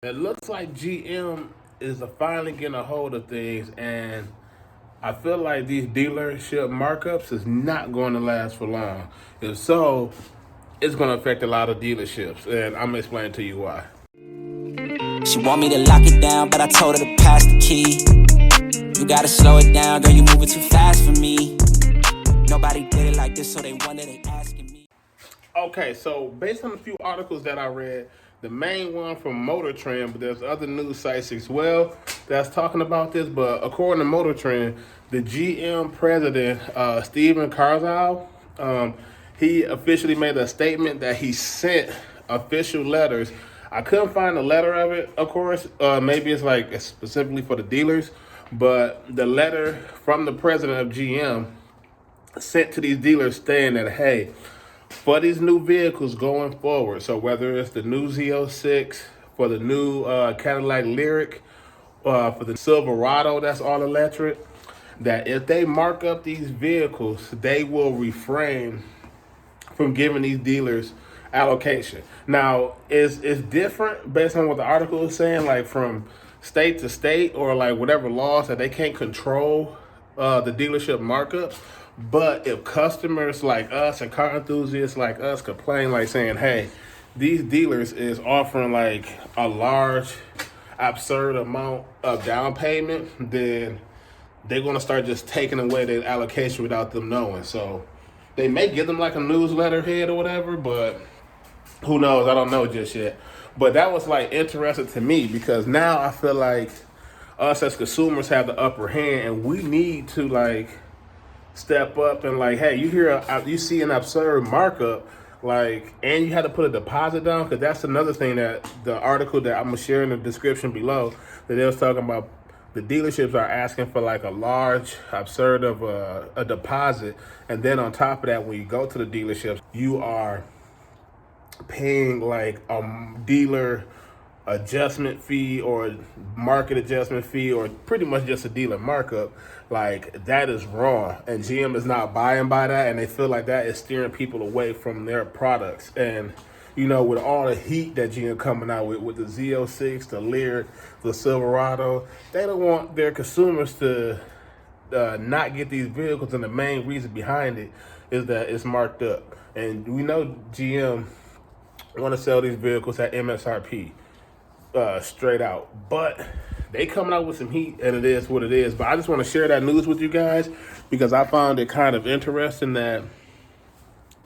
It looks like GM is finally getting a hold of things, and I feel like these dealership markups is not going to last for long. If so, it's going to affect a lot of dealerships, and I'm going to explain to you why. She want me to lock it down, but I told her to pass the key. You gotta slow it down, girl, you moving too fast for me. Nobody did it like this, so they wonder, they asking me. Okay, so based on a few articles that I read, the main one from Motor Trend, but there's other news sites as well that's talking about this. But according to Motor Trend, the GM president, Steven Carzal, he officially made a statement that he sent official letters. I couldn't find a letter of it, of course. Maybe it's like specifically for the dealers, but the letter from the president of GM sent to these dealers saying that, hey, for these new vehicles going forward, so whether it's the new Z06, for the new Cadillac Lyric, for the Silverado that's all electric, that if they mark up these vehicles, they will refrain from giving these dealers allocation. Now, it's different based on what the article is saying, like from state to state or like whatever laws that they can't control the dealership markups. But if customers like us and car enthusiasts like us complain, like saying, hey, these dealers is offering like a large, absurd amount of down payment, then they're going to start just taking away their allocation without them knowing. So they may give them like a newsletter head or whatever, but who knows? I don't know just yet. But that was like interesting to me because now I feel like us as consumers have the upper hand, and we need to like step up and like, hey, you see an absurd markup, like, and you had to put a deposit down, because that's another thing that the article that I'm gonna share in the description below, that they was talking about. The dealerships are asking for like a large, absurd of a deposit, and then on top of that, when you go to the dealerships, you are paying like a dealer adjustment fee or market adjustment fee, or pretty much just a dealer markup. Like, that is wrong, and GM is not buying by that, and they feel like that is steering people away from their products. And you know, with all the heat that GM coming out with the Z06, the Lyric, the Silverado, they don't want their consumers to not get these vehicles, and the main reason behind it is that it's marked up. And we know GM want to sell these vehicles at MSRP. Straight out, but they coming out with some heat, and it is what it is. But I just want to share that news with you guys because I found it kind of interesting that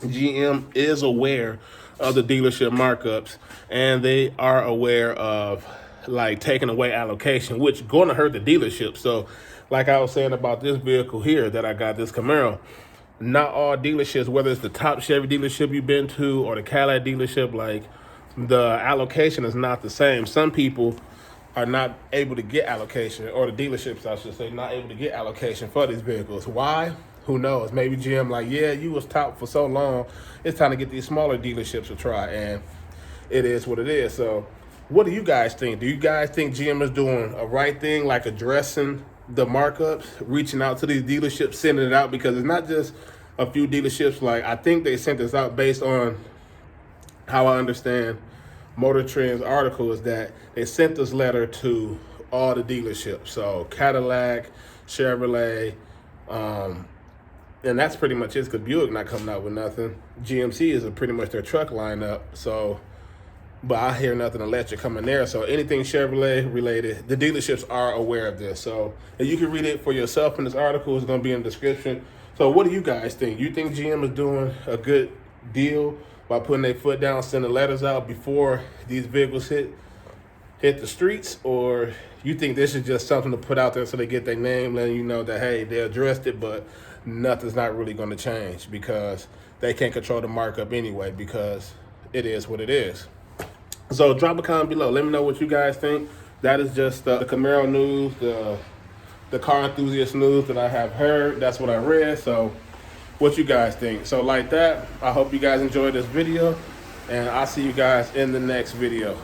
GM is aware of the dealership markups, and they are aware of like taking away allocation, which going to hurt the dealership. So like I was saying about this vehicle here that I got, this Camaro, not all dealerships, whether it's the top Chevy dealership you've been to or the Cadillac dealership, like the allocation is not the same. Some people are not able to get allocation, or the dealerships, I should say, not able to get allocation for these vehicles. Why? Who knows? Maybe GM like, yeah, you was top for so long, it's time to get these smaller dealerships to try, and it is what it is. So what do you guys think? Do you guys think GM is doing a right thing, like addressing the markups, reaching out to these dealerships, sending it out? Because it's not just a few dealerships. Like, I think they sent this out based on how I understand Motor Trend's article, is that they sent this letter to all the dealerships. So Cadillac, Chevrolet, and that's pretty much it, because Buick not coming out with nothing. GMC is pretty much their truck lineup. So, but I hear nothing electric coming there. So anything Chevrolet related, the dealerships are aware of this. So, and you can read it for yourself in this article. It's going to be in the description. So what do you guys think? You think GM is doing a good deal by putting their foot down, sending letters out before these vehicles hit the streets? Or you think this is just something to put out there so they get their name, letting you know that, hey, they addressed it, but nothing's not really going to change because they can't control the markup anyway, because it is what it is? So drop a comment below. Let me know what you guys think. That is just the Camaro news, the car enthusiast news that I have heard. That's what I read. So what you guys think? So like that, I hope you guys enjoyed this video, and I'll see you guys in the next video.